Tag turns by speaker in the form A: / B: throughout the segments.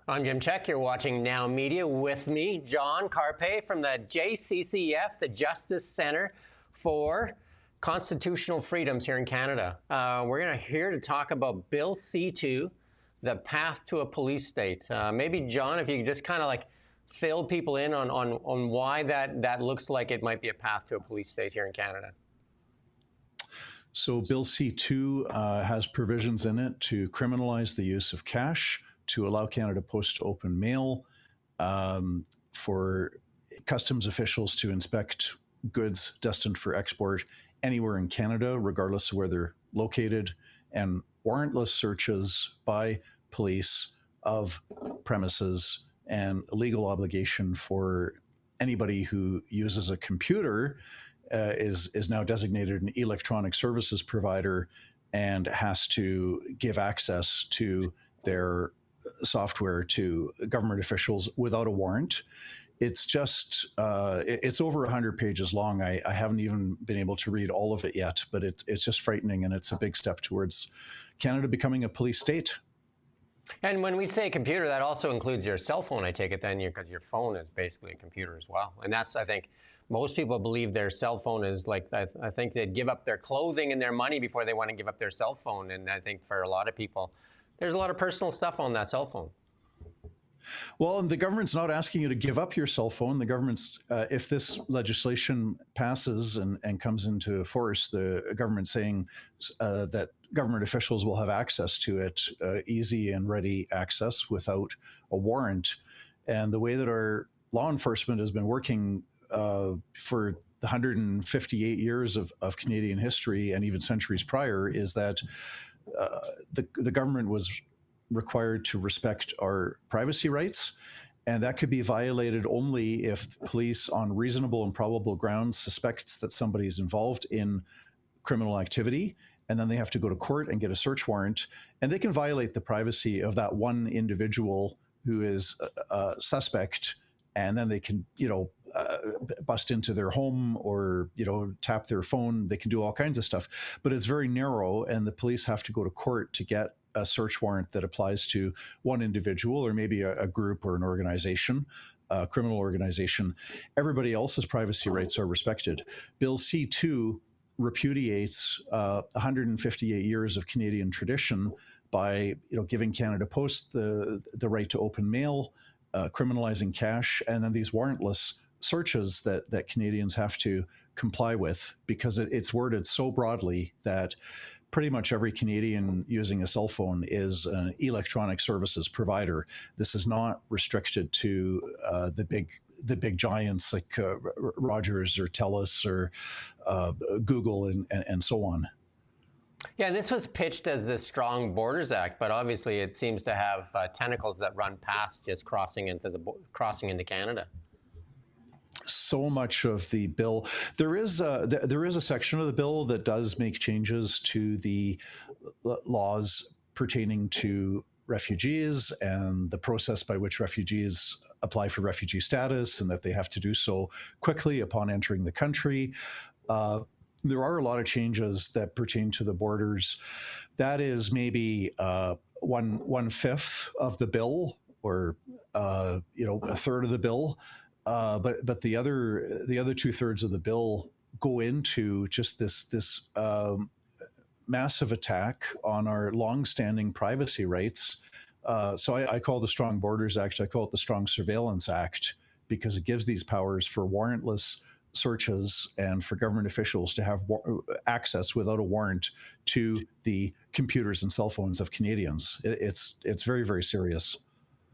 A: I'm Jim Check. You're watching Now Media with me, John Carpay from the JCCF, the Justice Center for Constitutional Freedoms here in Canada. We're here to talk about Bill C-2, the path to a police state. Maybe, John, if you could just kind of like fill people in on why that looks like it might be a path to a police state here in Canada.
B: So Bill C-2 has provisions in it to criminalize the use of cash, to allow Canada Post to open mail, for customs officials to inspect goods destined for export anywhere in Canada, regardless of where they're located, and warrantless searches by police of premises, and legal obligation for anybody who uses a computer is now designated an electronic services provider and has to give access to their software to government officials without a warrant. It's just, it's over 100 pages long. I haven't even been able to read all of it yet, but it's just frightening, and it's a big step towards Canada becoming a police state.
A: And when we say computer, that also includes your cell phone, I take it then, because your phone is basically a computer as well. And that's, I think, most people believe their cell phone is like, I think they'd give up their clothing and their money before they want to give up their cell phone. And I think for a lot of people, there's a lot of personal stuff on that cell phone.
B: Well, and the government's not asking you to give up your cell phone. The government's, if this legislation passes and comes into force, the government's saying that government officials will have access to it, easy and ready access without a warrant. And the way that our law enforcement has been working for the 158 years of Canadian history and even centuries prior is that the government was required to respect our privacy rights, and that could be violated only if police on reasonable and probable grounds suspects that somebody is involved in criminal activity, and then they have to go to court and get a search warrant, and they can violate the privacy of that one individual who is a suspect, and then they can, bust into their home or, tap their phone. They can do all kinds of stuff, but it's very narrow, and the police have to go to court to get a search warrant that applies to one individual or maybe a group or an organization, a criminal organization. Everybody else's privacy rights are respected. Bill C-2 repudiates 158 years of Canadian tradition by, giving Canada Post the right to open mail, criminalizing cash, and then these warrantless searches that Canadians have to comply with, because it's worded so broadly that pretty much every Canadian using a cell phone is an electronic services provider. This is not restricted to the big giants like Rogers or TELUS or Google and so on.
A: Yeah, and this was pitched as the Strong Borders Act, but obviously it seems to have tentacles that run past just crossing into Canada.
B: So much of the bill, there is a section of the bill that does make changes to the laws pertaining to refugees and the process by which refugees apply for refugee status, and that they have to do so quickly upon entering the country. There are a lot of changes that pertain to the borders. That is maybe 1/5 of the bill, or a third of the bill. But the other 2/3 of the bill go into just this massive attack on our longstanding privacy rights. So I call the Strong Borders Act, I call it the Strong Surveillance Act, because it gives these powers for warrantless searches and for government officials to have access without a warrant to the computers and cell phones of Canadians. It's very, very serious.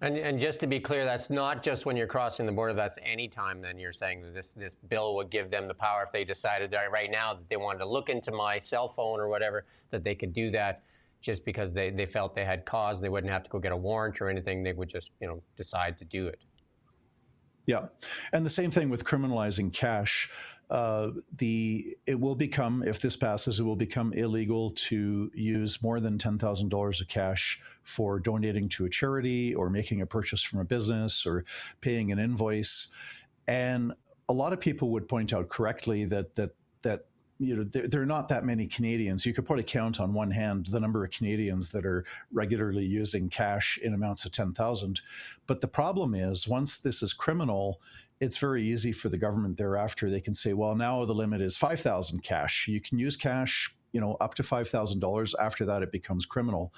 A: And just to be clear, that's not just when you're crossing the border, that's any time then you're saying that this bill would give them the power if they decided that right now that they wanted to look into my cell phone or whatever, that they could do that just because they felt they had cause. They wouldn't have to go get a warrant or anything. They would just, decide to do it.
B: Yeah. And the same thing with criminalizing cash. It will become, if this passes, it will become illegal to use more than $10,000 of cash for donating to a charity or making a purchase from a business or paying an invoice. And a lot of people would point out correctly that there are not that many Canadians. You could probably count on one hand the number of Canadians that are regularly using cash in amounts of 10,000. But the problem is, once this is criminal, it's very easy for the government thereafter. They can say, well, now the limit is 5,000 cash. You can use cash, up to $5,000. After that, it becomes criminal.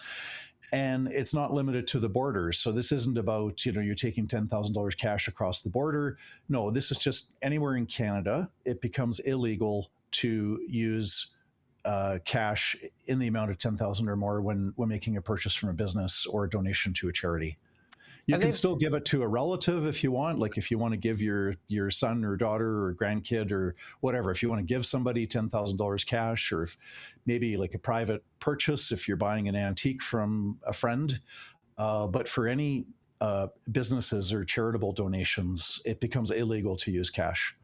B: And it's not limited to the border. So this isn't about, you're taking $10,000 cash across the border. No, this is just anywhere in Canada. It becomes illegal to use cash in the amount of 10,000 or more when making a purchase from a business or a donation to a charity. You can still give it to a relative if you want, like if you want to give your son or daughter or grandkid or whatever, if you want to give somebody $10,000 cash, or if maybe like a private purchase, if you're buying an antique from a friend. But for any businesses or charitable donations, it becomes illegal to use cash.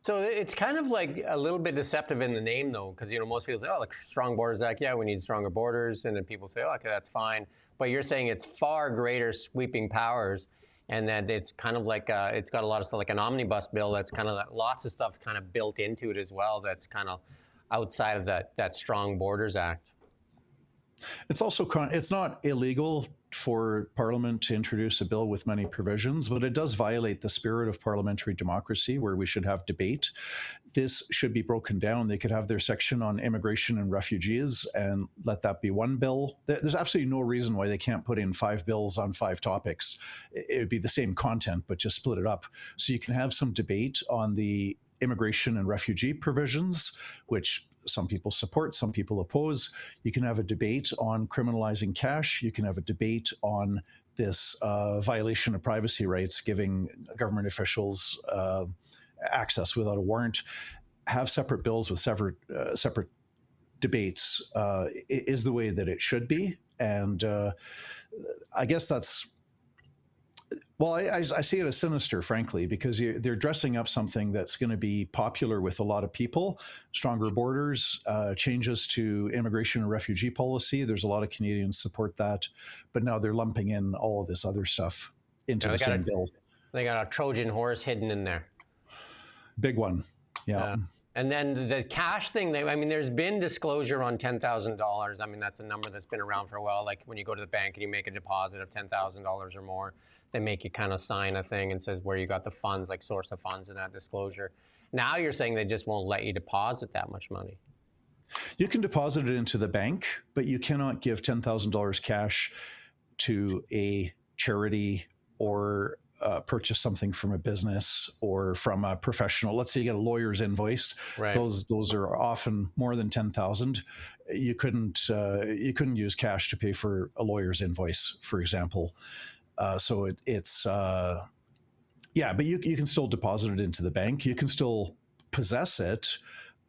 A: So it's kind of like a little bit deceptive in the name, though, because most people say, "Oh, like Strong Borders Act, yeah, we need stronger borders," and then people say, "Oh, okay, that's fine." But you're saying it's far greater sweeping powers, and that it's kind of like it's got a lot of stuff like an omnibus bill that's kind of lots of stuff kind of built into it as well. That's kind of outside of that Strong Borders Act.
B: It's also it's not illegal for Parliament to introduce a bill with many provisions, but it does violate the spirit of parliamentary democracy, where we should have debate. This should be broken down. They could have their section on immigration and refugees and let that be one bill. There's absolutely no reason why they can't put in 5 bills on 5 topics. It would be the same content, but just split it up. So you can have some debate on the immigration and refugee provisions, which some people support, some people oppose. You can have a debate on criminalizing cash. You can have a debate on this violation of privacy rights, giving government officials access without a warrant. Have separate bills with separate debates is the way that it should be. And I guess that's, well, I see it as sinister, frankly, because they're dressing up something that's going to be popular with a lot of people. Stronger borders, changes to immigration and refugee policy. There's a lot of Canadians support that, but now they're lumping in all of this other stuff into the same bill.
A: They got a Trojan horse hidden in there.
B: Big one, yeah.
A: And then the cash thing, there's been disclosure on $10,000. I mean, that's a number that's been around for a while. Like when you go to the bank and you make a deposit of $10,000 or more, they make you kind of sign a thing and says where you got the funds, like source of funds in that disclosure. Now you're saying they just won't let you deposit that much money.
B: You can deposit it into the bank, but you cannot give $10,000 cash to a charity or purchase something from a business or from a professional. Let's say you get a lawyer's invoice. Right. Those are often more than 10,000. You couldn't use cash to pay for a lawyer's invoice, for example. So it's but you can still deposit it into the bank. You can still possess it,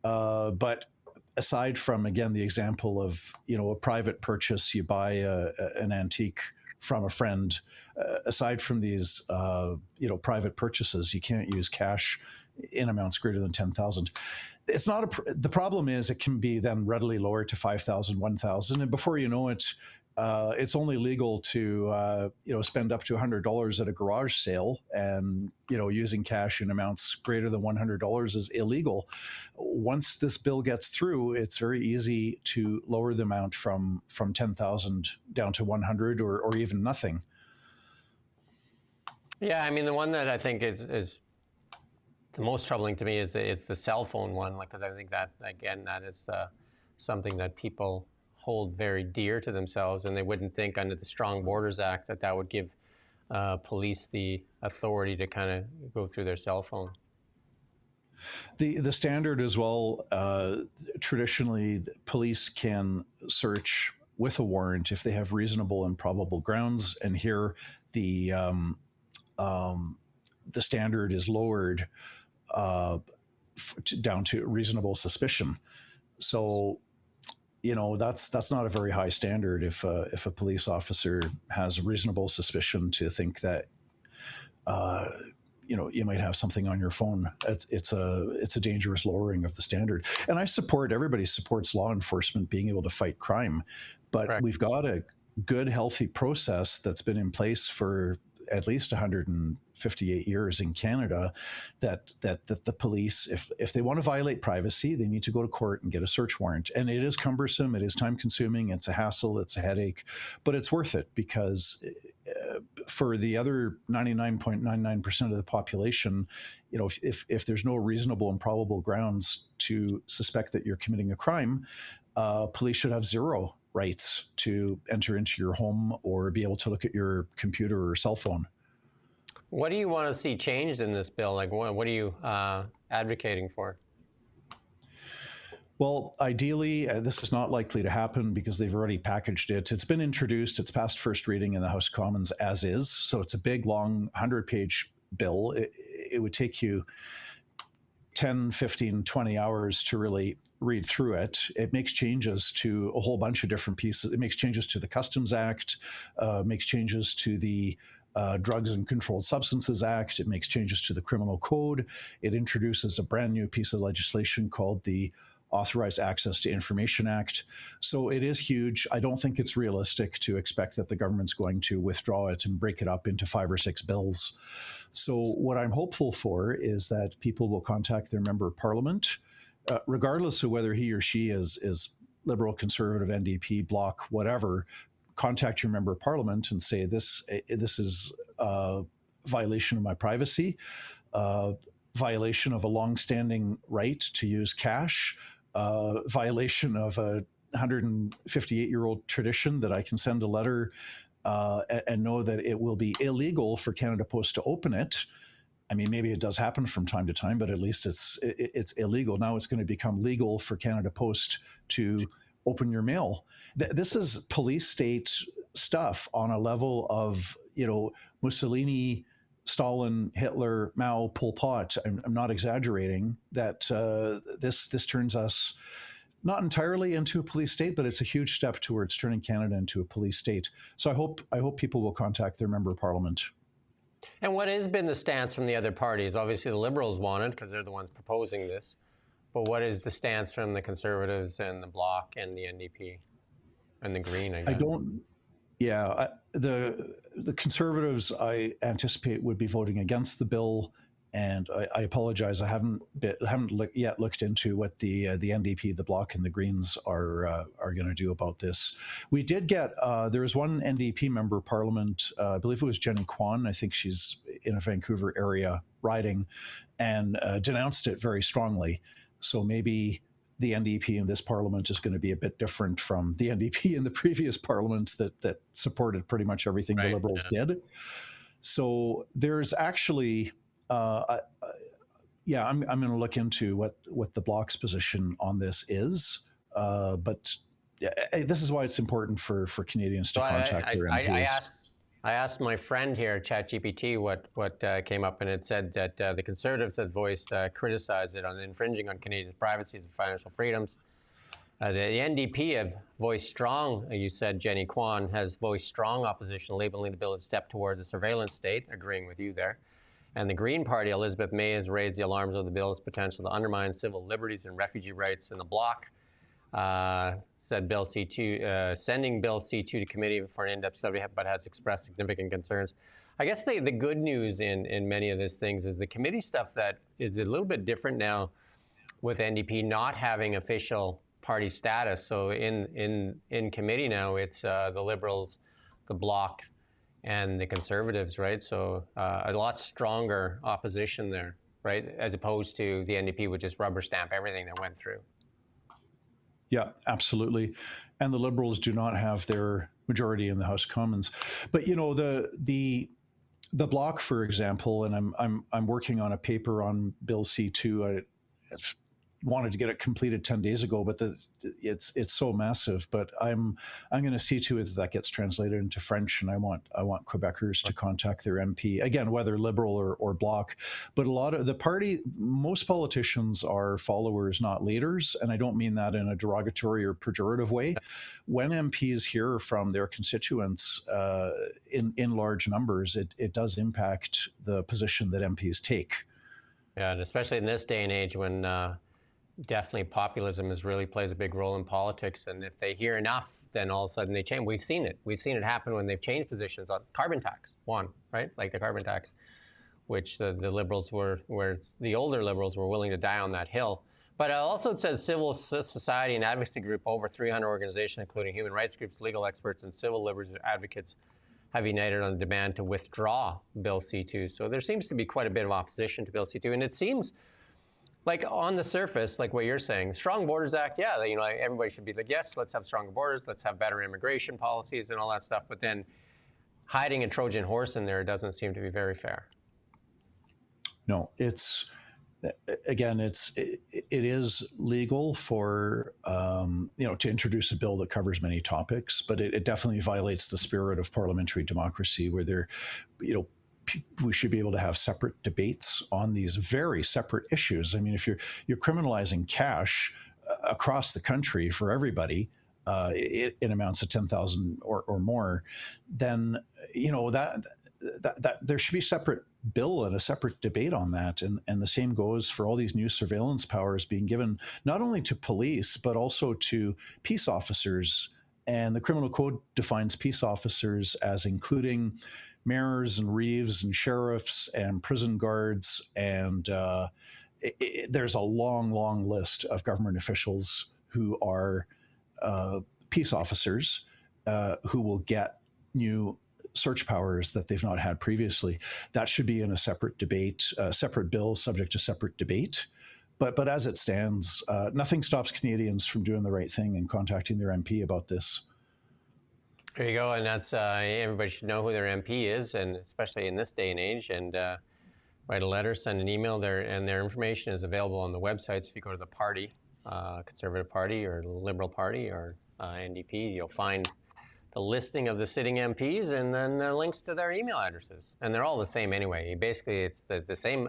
B: but aside from, again, the example of a private purchase, you buy an antique from a friend. Aside from these private purchases, you can't use cash in amounts greater than 10,000. It's not the problem is it can be then readily lowered to 5,000, 1,000, and before you know it, it's only legal to spend up to $100 at a garage sale, and using cash in amounts greater than $100 is illegal. Once this bill gets through, it's very easy to lower the amount from 10,000 down to 100 or even nothing. Yeah,
A: the one that I think is the most troubling to me is the cell phone one, because I think that again that is something that people hold very dear to themselves, and they wouldn't think under the Strong Borders Act that would give police the authority to kind of go through their cell phone.
B: The standard as well, traditionally, police can search with a warrant if they have reasonable and probable grounds, and here the standard is lowered down to reasonable suspicion. So that's not a very high standard if a police officer has reasonable suspicion to think that you might have something on your phone. It's a dangerous lowering of the standard. And everybody supports law enforcement being able to fight crime, but Correct. We've got a good, healthy process that's been in place for at least 158 years in Canada, that the police, if they want to violate privacy, they need to go to court and get a search warrant. And it is cumbersome, it is time consuming, it's a hassle, it's a headache, but it's worth it because for the other 99.99% of the population, if there's no reasonable and probable grounds to suspect that you're committing a crime, police should have zero rights to enter into your home or be able to look at your computer or cell phone.
A: What do you want to see changed in this bill? Like, what are you advocating for?
B: Well, ideally, this is not likely to happen because they've already packaged it. It's been introduced. It's passed first reading in the House of Commons as is. So it's a big, long 100-page bill. It would take you 10, 15, 20 hours to really read through it. It makes changes to a whole bunch of different pieces. It makes changes to the Customs Act, makes changes to the Drugs and Controlled Substances Act. It makes changes to the Criminal Code. It introduces a brand new piece of legislation called the Authorized Access to Information Act. So it is huge. I don't think it's realistic to expect that the government's going to withdraw it and break it up into 5 or 6 bills. So what I'm hopeful for is that people will contact their member of parliament, regardless of whether he or she is Liberal, Conservative, NDP, Bloc, whatever. Contact your member of parliament and say, this is a violation of my privacy, violation of a longstanding right to use cash, violation of a 158-year-old tradition that I can send a letter and know that it will be illegal for Canada Post to open it. I mean, maybe it does happen from time to time, but at least it's illegal. Now it's going to become legal for Canada Post to open your mail. This is police state stuff on a level of, Mussolini, Stalin, Hitler, Mao, Pol Pot. I'm not exaggerating that this turns us not entirely into a police state, but it's a huge step towards turning Canada into a police state. So I hope people will contact their member of parliament.
A: And what has been the stance from the other parties? Obviously, the Liberals want it because they're the ones proposing this. But what is the stance from the Conservatives and the Bloc and the NDP and the Green, I guess?
B: The Conservatives, I anticipate, would be voting against the bill, and I apologize. I haven't yet looked into what the NDP, the Bloc, and the Greens are going to do about this. We did get there was one NDP member of Parliament, I believe it was Jenny Kwan. I think she's in a Vancouver area riding, and denounced it very strongly. So maybe the NDP in this parliament is going to be a bit different from the NDP in the previous parliament that supported pretty much everything the Liberals did. So there's actually, I'm going to look into what the Bloc's position on this is. But this is why it's important for Canadians to contact their MPs.
A: I asked my friend here, ChatGPT, what came up, and it said that the Conservatives had criticized it on infringing on Canadians' privacy and financial freedoms. The NDP have voiced strong, you said, Jenny Kwan has voiced strong opposition, labeling the bill as a step towards a surveillance state, agreeing with you there. And the Green Party, Elizabeth May, has raised the alarms of the bill's potential to undermine civil liberties and refugee rights. In the Bloc, said Bill C-2, sending Bill C-2 to committee for an in-depth study, but has expressed significant concerns. I guess the good news in many of these things is the committee stuff that is a little bit different now with NDP not having official party status. So in committee now, it's the Liberals, the Bloc, and the Conservatives, right? So a lot stronger opposition there, right? As opposed to the NDP would just rubber stamp everything that went through.
B: Yeah, absolutely. And the Liberals do not have their majority in the House of Commons. But the Bloc, for example, and I'm working on a paper on Bill C-2. I wanted to get it completed 10 days ago, but it's so massive. But I'm going to see to it that gets translated into French, and I want Quebecers to contact their MP, again, whether Liberal or Bloc. But a lot of the party, most politicians are followers, not leaders, and I don't mean that in a derogatory or pejorative way. When MPs hear from their constituents in large numbers, it does impact the position that MPs take.
A: Yeah, and especially in this day and age when definitely populism really plays a big role in politics, and if they hear enough then all of a sudden they change. We've seen it. We've seen it happen when they've changed positions on carbon tax, right? Like the carbon tax, which the liberals where the older liberals were willing to die on that hill. But also it says civil society and advocacy group, over 300 organizations, including human rights groups, legal experts, and civil liberties advocates, have united on the demand to withdraw Bill C-2. So there seems to be quite a bit of opposition to Bill C-2. And it seems like on the surface, like what you're saying, Strong Borders Act, yeah, everybody should be like, yes, let's have stronger borders, let's have better immigration policies and all that stuff. But then hiding a Trojan horse in there doesn't seem to be very fair.
B: No, it is legal for to introduce a bill that covers many topics, but it definitely violates the spirit of parliamentary democracy, where we should be able to have separate debates on these very separate issues. I mean, if you're criminalizing cash across the country for everybody, it amounts to 10,000 or more, then that there should be separate bill and a separate debate on that. And the same goes for all these new surveillance powers being given not only to police, but also to peace officers. And the criminal code defines peace officers as including mayors and reeves and sheriffs and prison guards. And there's a long list of government officials who are peace officers who will get new search powers that they've not had previously. That should be in a separate debate, separate bill subject to separate debate. But as it stands, nothing stops Canadians from doing the right thing and contacting their MP about this.
A: There you go, and that's everybody should know who their MP is, and especially in this day and age. And write a letter, send an email. And their information is available on the websites. If you go to the party, Conservative Party or Liberal Party or NDP, you'll find the listing of the sitting MPs and then the links to their email addresses. And they're all the same anyway. Basically, it's the same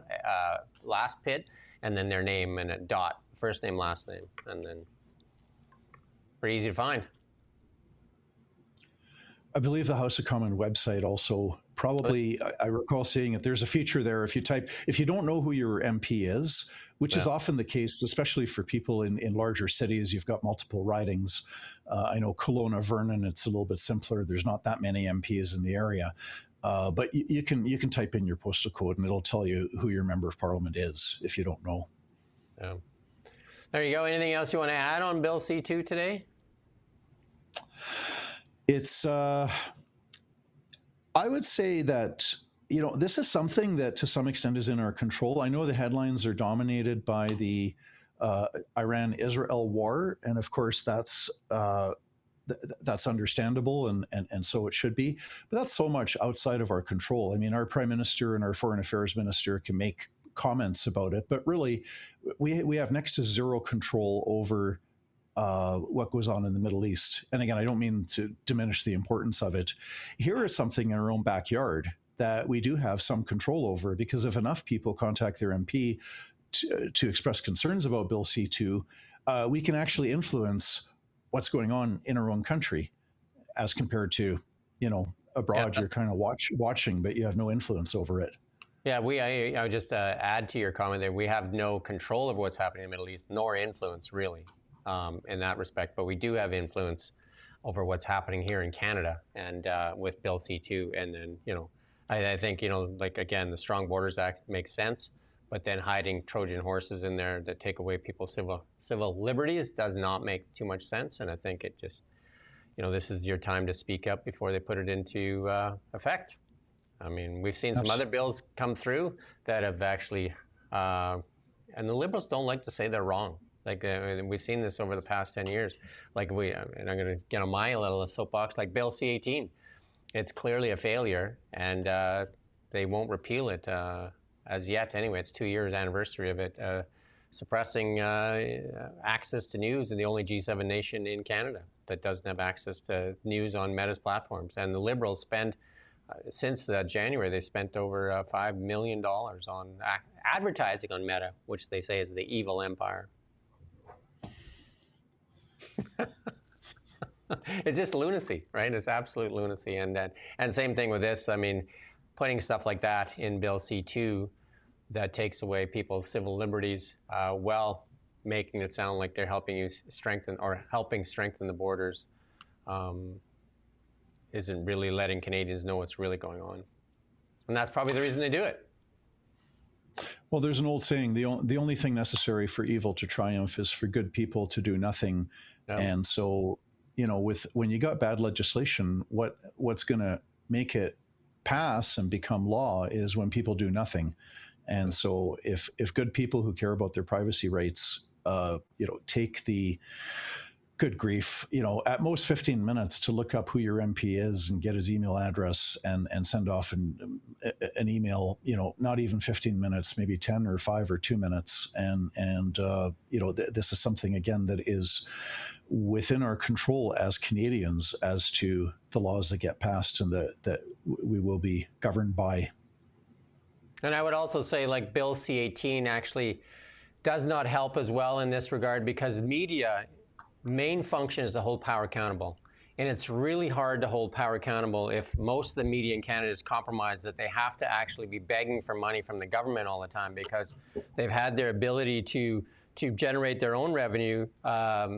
A: last pit and then their name and a dot, first name, last name, and then pretty easy to find.
B: I believe the House of Commons website also probably, I recall seeing it. There's a feature there. If you don't know who your MP is, which is often the case, especially for people in larger cities, you've got multiple ridings. I know Kelowna, Vernon, it's a little bit simpler. There's not that many MPs in the area. But you can type in your postal code and it'll tell you who your member of parliament is if you don't know.
A: There you go. Anything else you want to add on Bill C-2 today?
B: It's, I would say that, this is something that to some extent is in our control. I know the headlines are dominated by the Iran-Israel war. And of course, that's understandable and so it should be. But that's so much outside of our control. I mean, our prime minister and our foreign affairs minister can make comments about it, but really we have next to zero control over what goes on in the Middle East. And again, I don't mean to diminish the importance of it. Here is something in our own backyard that we do have some control over, because if enough people contact their MP to express concerns about Bill C-2, we can actually influence what's going on in our own country as compared to, abroad. You're kind of watching, but you have no influence over it.
A: Yeah, I would just add to your comment there. We have no control of what's happening in the Middle East, nor influence really. In that respect, but we do have influence over what's happening here in Canada and with Bill C-2. And then, I think, like again, the Strong Borders Act makes sense, but then hiding Trojan horses in there that take away people's civil liberties does not make too much sense. And I think it just, this is your time to speak up before they put it into effect. I mean, we've seen some other bills come through that have actually, and the Liberals don't like to say they're wrong. Like we've seen this over the past 10 years. Like and I'm going to get on my little soapbox, like Bill C-18. It's clearly a failure, and they won't repeal it as yet. Anyway, it's 2 years anniversary of it. Suppressing access to news in the only G7 nation in Canada that doesn't have access to news on Meta's platforms. And the Liberals spend, since January, they've spent over $5 million on advertising on Meta, which they say is the evil empire. It's just lunacy, right? It's absolute lunacy. And same thing with this. I mean, putting stuff like that in Bill C-2 that takes away people's civil liberties, while making it sound like they're helping you strengthen the borders, isn't really letting Canadians know what's really going on. And that's probably the reason they do it.
B: Well, there's an old saying: the only thing necessary for evil to triumph is for good people to do nothing.
A: Yeah.
B: And so, when you got bad legislation, what's going to make it pass and become law is when people do nothing. And so, if good people who care about their privacy rights, take the good grief, at most 15 minutes to look up who your MP is and get his email address and send off an email, not even 15 minutes, maybe 10 or 5 or 2 minutes. And this is something, again, that is within our control as Canadians as to the laws that get passed and that we will be governed by.
A: And I would also say, like, Bill C-18 actually does not help as well in this regard, because media main function is to hold power accountable. And it's really hard to hold power accountable if most of the media in Canada is compromised, that they have to actually be begging for money from the government all the time, because they've had their ability to generate their own revenue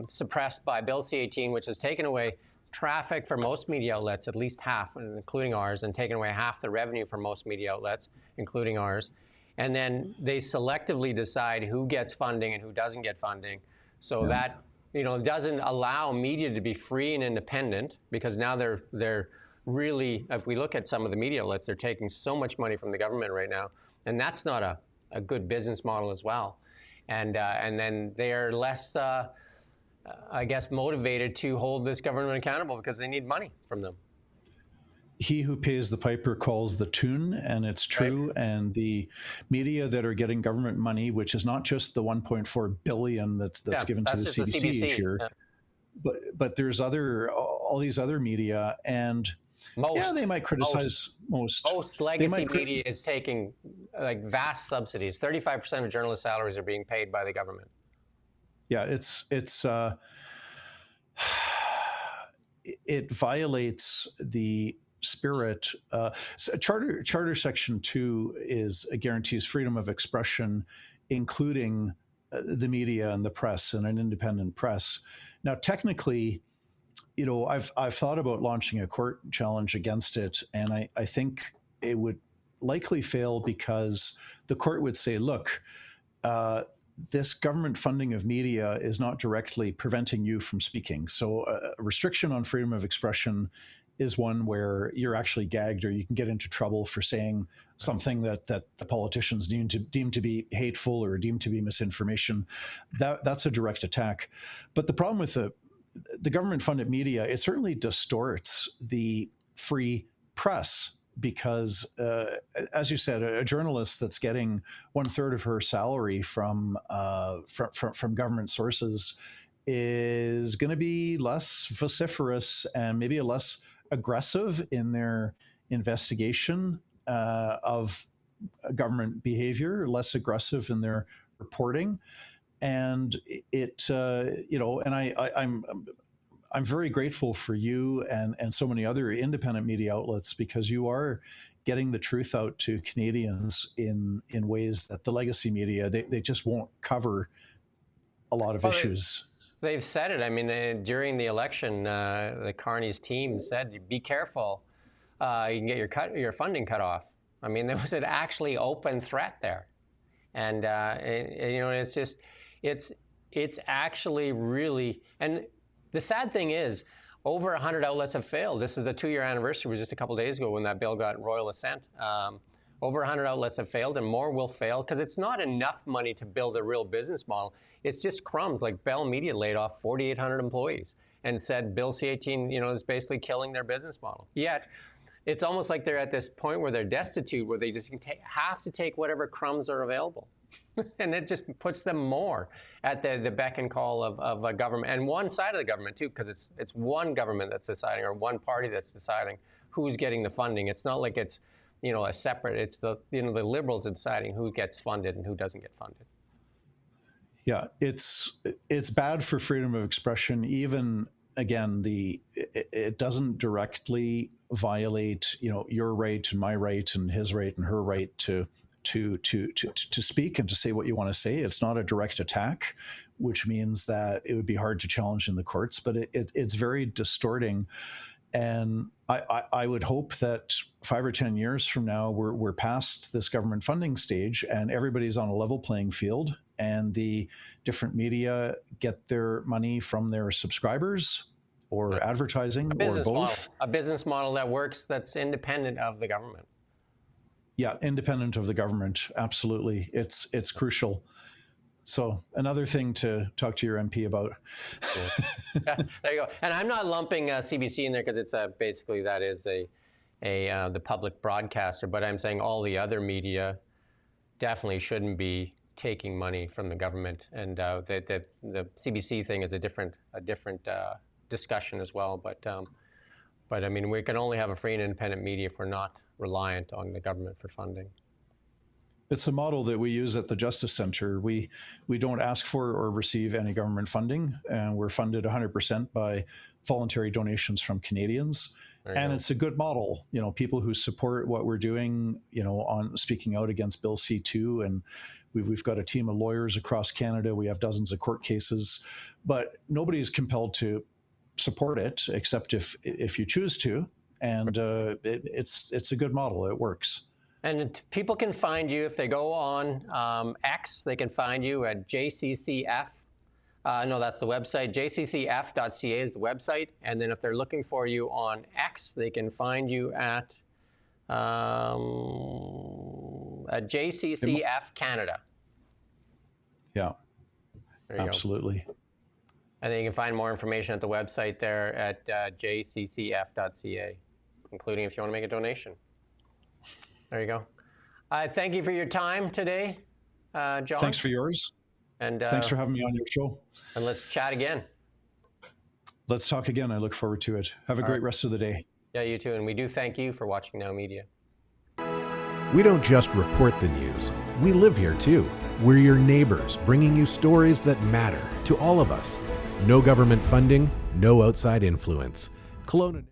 A: suppressed by Bill C-18, which has taken away traffic for most media outlets, at least half, including ours, and taken away half the revenue for most media outlets, including ours. And then they selectively decide who gets funding and who doesn't get funding. So that doesn't allow media to be free and independent, because now they're really, if we look at some of the media outlets, they're taking so much money from the government right now, and that's not a good business model as well. And then they are less, I guess, motivated to hold this government accountable because they need money from them.
B: He who pays the piper calls the tune, and it's true. Right. And the media that are getting government money, which is not just the 1.4 billion that's given to the CBC each year, but there's all these other media, and they might criticize most
A: legacy media is taking like vast subsidies. 35% of journalist salaries are being paid by the government.
B: Yeah, it violates the spirit. Charter Section 2 guarantees freedom of expression, including the media and the press and an independent press. Now, technically, I've thought about launching a court challenge against it, and I think it would likely fail, because the court would say, look, this government funding of media is not directly preventing you from speaking. So a restriction on freedom of expression is one where you're actually gagged, or you can get into trouble for saying something that the politicians deem to be hateful or deem to be misinformation. That's a direct attack. But the problem with the government-funded media, it certainly distorts the free press, because, as you said, a journalist that's getting 1/3 of her salary from government sources is going to be less vociferous and maybe less aggressive in their investigation of government behavior, less aggressive in their reporting, and I'm very grateful for you and so many other independent media outlets, because you are getting the truth out to Canadians in ways that the legacy media, they just won't cover a lot of issues.
A: They've said it. I mean, during the election, the Carney's team said, "Be careful, you can get your funding cut off." I mean, there was an actually open threat there, and it's just, it's actually really. And the sad thing is, over 100 outlets have failed. This is the 2-year anniversary, was just a couple of days ago when that bill got royal assent. Over 100 outlets have failed, and more will fail, because it's not enough money to build a real business model. It's just crumbs. Like Bell Media laid off 4,800 employees and said Bill C-18, is basically killing their business model. Yet, it's almost like they're at this point where they're destitute, where they just have to take whatever crumbs are available. And it just puts them more at the beck and call of a government, and one side of the government too, because it's one government that's deciding, or one party that's deciding who's getting the funding. It's not like it's a separate. It's the Liberals are deciding who gets funded and who doesn't get funded.
B: Yeah, it's bad for freedom of expression. Even again, it doesn't directly violate your right and my right and his right and her right to to speak and to say what you want to say. It's not a direct attack, which means that it would be hard to challenge in the courts, but it's very distorting. And I would hope that 5 or 10 years from now, we're past this government funding stage and everybody's on a level playing field, and the different media get their money from their subscribers or advertising or both.
A: A business model that works, that's independent of the government.
B: Yeah, independent of the government. Absolutely. It's crucial. So another thing to talk to your MP about.
A: Yeah, there you go. And I'm not lumping CBC in there because it's basically that is the public broadcaster, but I'm saying all the other media definitely shouldn't be taking money from the government. And the CBC thing is a different discussion as well. But I mean, we can only have a free and independent media if we're not reliant on the government for funding.
B: It's a model that we use at the Justice Center. We don't ask for or receive any government funding, and we're funded 100% by voluntary donations from Canadians. And it's a good model. You know, people who support what we're doing, you know, on speaking out against Bill C-2, and we've got a team of lawyers across Canada. We have dozens of court cases, but nobody is compelled to support it except if you choose to. And it's a good model. It works.
A: And people can find you if they go on X. They can find you at JCCF. No, that's the website. JCCF.ca is the website. And then if they're looking for you on X, they can find you at JCCF Canada.
B: Yeah, absolutely.
A: Go. And then you can find more information at the website there at jccf.ca, including if you want to make a donation. There you go. Thank you for your time today, John.
B: Thanks for yours.
A: And
B: thanks for having me on your show.
A: And let's chat again.
B: Let's talk again. I look forward to it. Have a great rest of the day.
A: Yeah, you too. And we do thank you for watching Now Media.
C: We don't just report the news. We live here too. We're your neighbors, bringing you stories that matter to all of us. No government funding, no outside influence. Kelowna